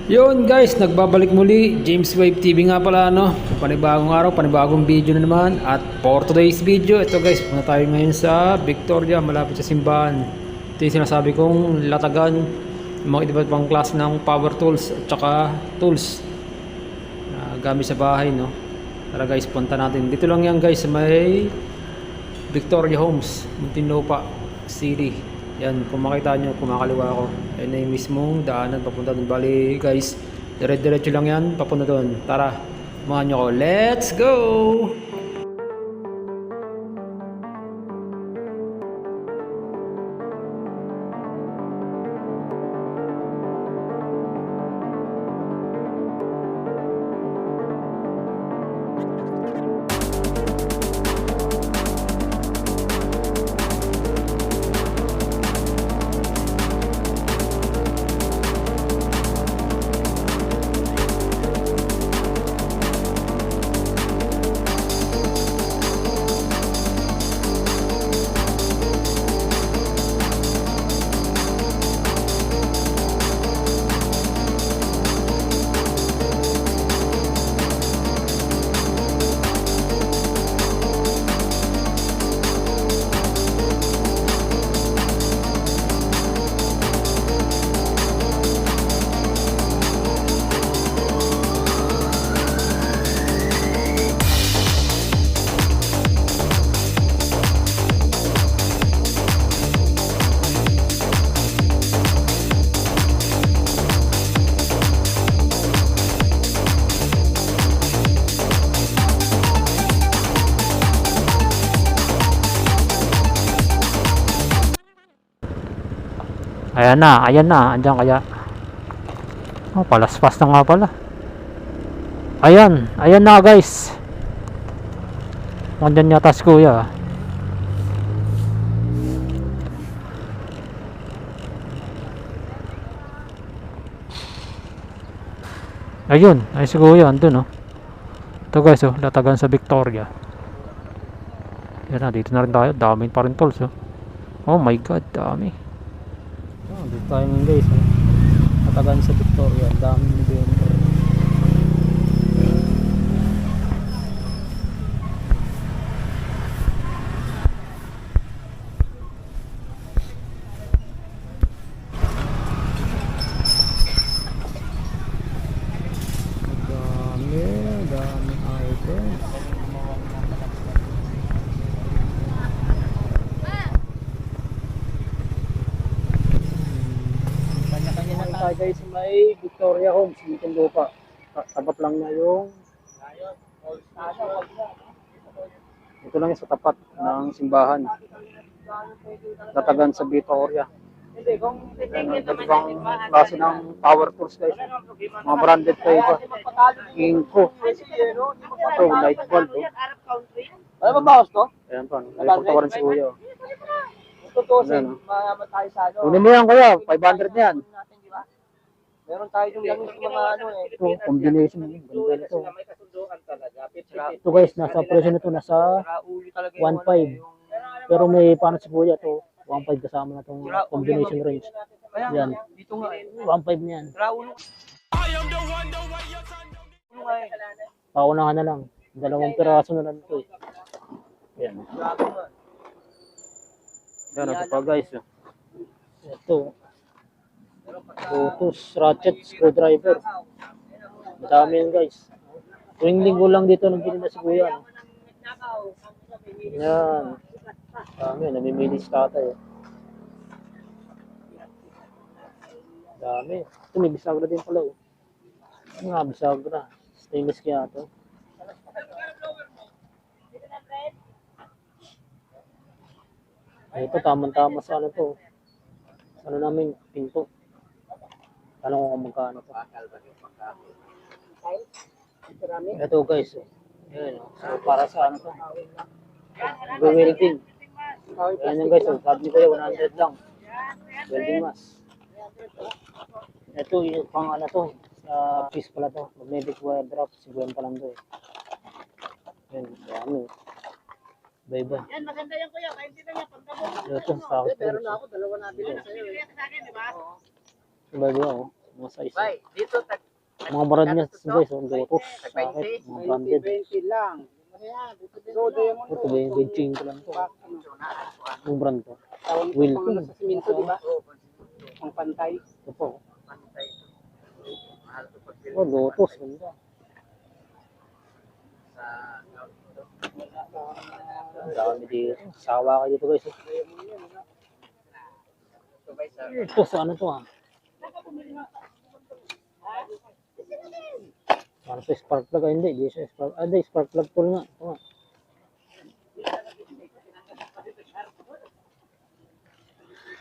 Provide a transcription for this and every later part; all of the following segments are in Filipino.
Yun guys, nagbabalik muli, James Wave TV nga pala no. Panibagong araw, panibagong video na naman. At for today's video, ito guys, punta tayo ngayon sa Victoria, malapit sa simbahan. Ito yung sinasabi kong latagan, yung mga iba't ibang klase ng power tools at saka tools na gamit sa bahay no. Tara guys, punta natin. Dito lang yan guys, sa may Victoria Homes, Muntinlupa City. Yan, kung makita nyo, kumakaliwa ako. Ayun na yung mismong daanan papunta doon. Bali guys, dire-diretso lang yan, papunta doon. Tara, samahan nyo ko. Let's go! Ayan na, andyan kaya. Oh, palaspas na nga pala. Ayan na guys. Andyan yata si kuya. Ayun, ay si kuya, andun oh. Ito guys oh, latagan sa Victoria. Yan na, dito na rin tayo. Dami pa rin tools oh. Oh my god, dami. Oh, dito tayo ngayon guys oh. Latagan sa Victoria, dami nito. Dami items. Kanya-kanya na tayo guys sa may Victoria Homes, Muntinlupa. Tapat lang na yung ito lang yung sa tapat ng simbahan. Latagan sa Victoria. Ibang klase ng power tools guys. Mga branded pa iba. Inco. Ito, light bulb. Ano ba bawas to? Ayan pa. Nalipagtawa rin si kuya. Tutusin, mayaman tayo sa ano. Kunin mo yan kuya. 500 na yan. Meron tayo yung langis ng mga ano eh. Ito, combination. Ganda nito. May kasunduan talaga. Ito guys, nasa presyo nito nasa 1.5. Pero may paano si kuya to. 1.5 kasama na itong combination range. Yan. Dito nga eh. 1.5 na yan. Raulo. Paunahan na lang. 2 piraso na lang ito eh. Yan. Yan, ito pa guys. Ito. Lotus, ratchet, screwdriver. Madami yan guys. Tuwing linggo lang dito nagbili na si kuya. No? Yan. Dami, namimili si tatay. Dami. Ito may bisagra din pala. Oh. Nga, bisagra. Stainless kaya ito. Ito, tamang-tama sa ano to. Ano namin, pinto. Tanong ko kung magkano to. Ito guys. Ayan, so para sa ano to. Welding. Ayan yung guys, sabi ko 100 lang. Welding mask. Ito yung pang ano to. Sa piece pala to. Magnetic wire drop. 50 lang to eh. Ayan, dami. Iba-iba. Yan, maganda yan kuya. Kaintindihan niya. Pagkabot. Ito, sa akin. Meron na ako. Dalawa na bilhin sa'yo eh. Iba-iba oh. Mga size. Bay, dito tag Mga brand niya guys, ang Lotus. Bakit? Mga branded. 20 lang. Ito ba yung benching ko lang to. Yung brand to. Will Will. sa simento, di ba? Ang pantay. Ito po. Oh, Lotus. Ganda. Ang dami dito. Sawa kayo dito guys. Ito sa ano to ah. Para sa spark plug, hindi. Di siya spark. Hindi, spark plug tool nga. Ito nga.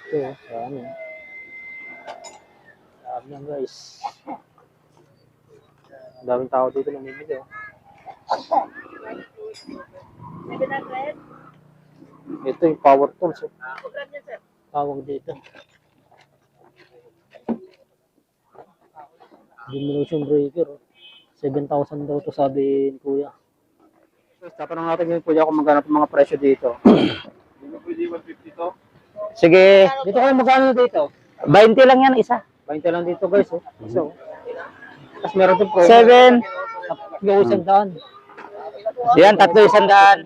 Ito, ano. Dami yan guys. Ang daming tao dito namimili oh. Ito yung power tools. Oh. Tawag dito. Diminution breaker. Oh. 7,000 daw to sabi ni Kuya. So, tatanong natin yung Kuya kung magkano mga presyo dito. Sige, Dito kayo magkano dito? 20 lang yan isa. 20 lang dito guys. Oh. So, tapos meron din promo. 7. Yung isang daan. Yan, 300.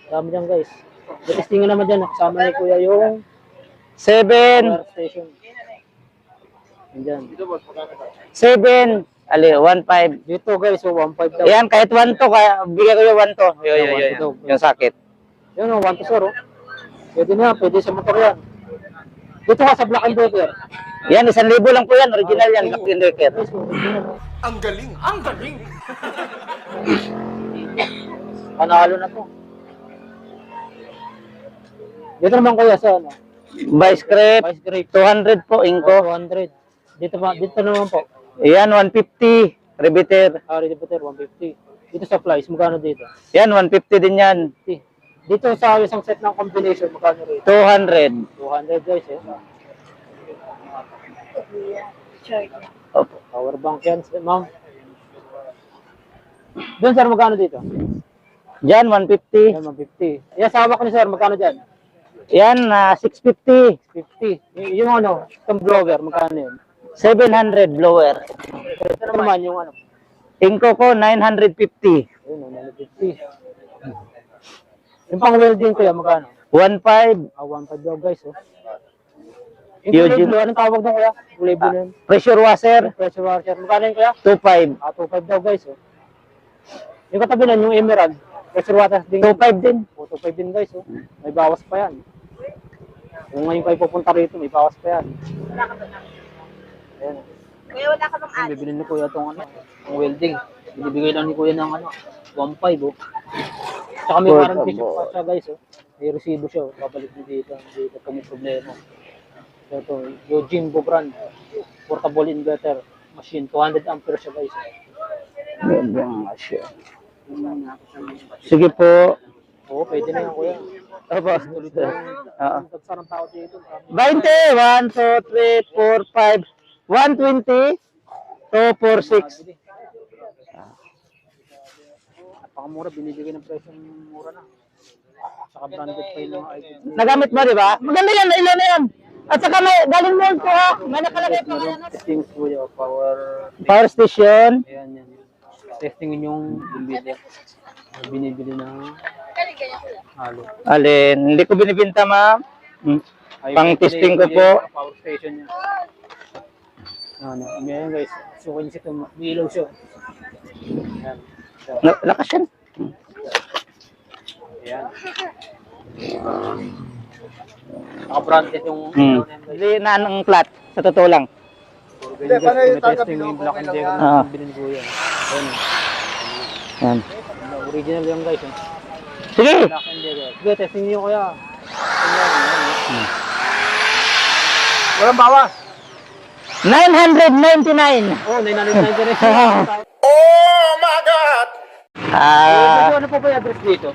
Dami dyan guys. Testingan naman dyan. Kasama ni Kuya yung 7. power station. Yan. 7. Ali, 1.5. Dito guys, so 1.5 daw. Yan, kahit 1 to, kaya bigyan ko yung 1 to. Yung sakit. Yan o, 1 to sir. Oh. Pwede na, pwede sa motor yan. Dito ka sa Black and Decker. Yan, 1,000 lang po yan. Original yan, Black and Decker. Ang galing! Ang galing! Panalo na to. Dito naman kuya sa ano? Vice grip, Vice grip. 200 po, Inco. 200. Dito naman po. Yan, 150. Riveter. Ready Peter, 150. Dito sa flies, magkano dito? Yan, 150 din yan. Dito sa isang set ng combination, magkano rito? 200. 200 guys eh. Opo. Power bank yan, ma'am. Doon sir, magkano dito? Yan, 150. Yan, 150. Yan, sa hawak ni sir, magkano dyan? Yan, 650. 50. Yung ano, itong blower, magkano yun? 700 blower. Ito naman yung ano. Inco ko, 950. Ayun, 950. Yung pang welding ko yan, magkano? 1.5. 1.5 daw guys, oh. Yung Eugene. kulay blue, anong tawag doon kuya? Kulay blue na yun. Pressure washer, Pressure washer. Magkano yun kuya? 2.5. 2.5 daw guys, oh. Yung katabi nun, yung emerald. Pressure washer din. 2.5 din. 2.5 din guys, oh. May bawas pa yan. Kung ngayon kayo pupunta rito, may bawas pa yan. Ayan. Kuya, wala ka bang add? Bibili ni kuya itong ano, yung welding. Binibigay lang ni kuya ng ano, 1.5 oh. Tsaka may Good parang tissue boy. pa siya guys oh. May resibo siya oh. Babalik mo dito. Dito kung may problema. So ito, yung Jimbo brand. Portable inverter machine. 200 ampere siya guys. Sige po. Oo, pwede na yan kuya. Opo. Oo. Tagsa ng tao dito. 20, 1, 2, 3, 4, 5, 120, 2, 4, 6. Napakamura, binibigay ng presyo ng mura na. Saka branded pa yung mga items. Nagamit mo, di ba? Maganda yan, ilan na yan. At saka may galing mold ko, ha? May nakalagay pa kaya na. Things kuya, Power station. ayan yan. Testingin yung binibili na halo. Alin, hindi ko binibinta, ma'am. Pang testing ko po. Power station niya. Ano, ayan guys. So kung ito, may ilaw siya. Ayan. So, Lakas yan. ayan. Naka-branded yung ilaw na yan guys. Hindi na ang flat, sa totoo lang. Hindi, paano yung testing yung Black and Decker Ah. na bilhin ko yan. Ayan. Yan. Original yan guys. Eh. Sige. Black and Decker. Sige, testing niyo kuya. Walang bawas. 999. Oh, 999 rin. Oh my God! Ano po ba yung address dito?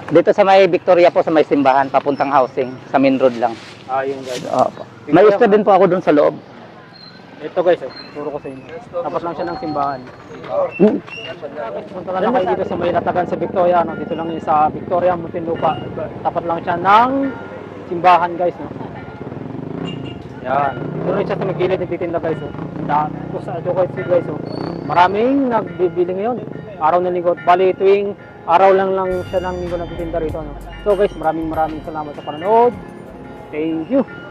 Dito sa may Victoria po, sa may simbahan, papuntang housing, sa main road lang. Yung guys. Opo. May isa din po ako dun sa loob. Ito guys, turo ko sa inyo. Tapat lang siya ng simbahan. Punta na kayo dito sa may Latagan sa Victoria. No? Dito lang yun sa Victoria, Muntinlupa. Tapat lang siya ng simbahan guys. No? Yan. Doon rin siya sa magkilid nagtitinda guys. Oh. Ito guys. Oh. Maraming nagbibili ngayon. Araw ng linggo. Bali tuwing araw lang siya ng linggo nagtitinda rito. No? So guys, maraming salamat sa panonood. Thank you.